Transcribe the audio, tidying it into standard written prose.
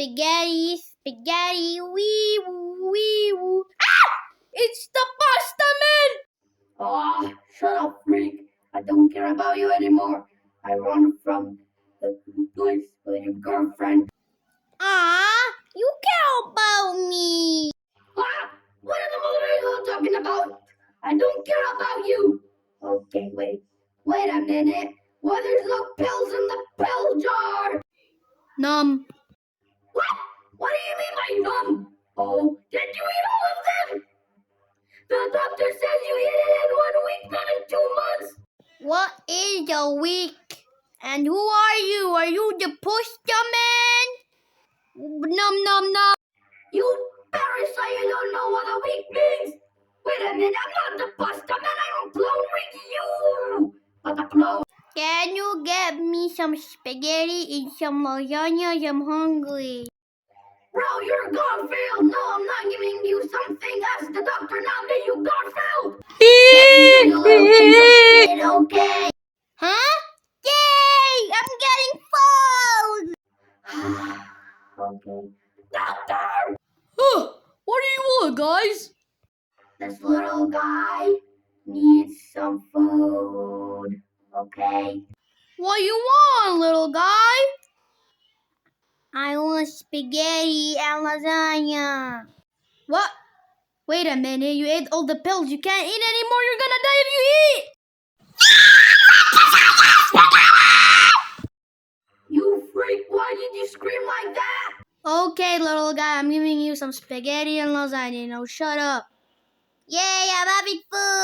spaghetti, spaghetti, wee woo, wee woo. Ah! It's the pasta man! Oh, shut up, freak. I don't care about you anymore. I run from the place with your girlfriend. Ah, you care about me. Ah, what in the world are you talking about? I don't care about you. Okay, wait a minute. Why there's no pills in the pill jar? Numb. What? What do you mean by numb? Oh, did you eat all of them? The doctor says you eat it in 1 week, not in 2 months. What is a week? And who are you? Are you the pasta man? Num num num. You parasite, you don't know what a week means. Wait a minute, I'm not the pasta man, I'm a clone with you. But a clone. Can you get me some spaghetti and some lasagna? I'm hungry. Bro, you're Garfield. No, I'm not giving you something. Ask the doctor now that you Garfield. Get me a little piece of shit, okay? Huh? Yay! I'm getting food! Okay. Doctor! What do you want, guys? This little guy needs some food, okay? What you want, little guy? I want spaghetti and lasagna. What? Wait a minute, you ate all the pills. You can't eat anymore. You're gonna die if you eat. You freak, why did you scream like that? Okay, little guy, I'm giving you some spaghetti and lasagna. Now shut up. Yay, I'm having food.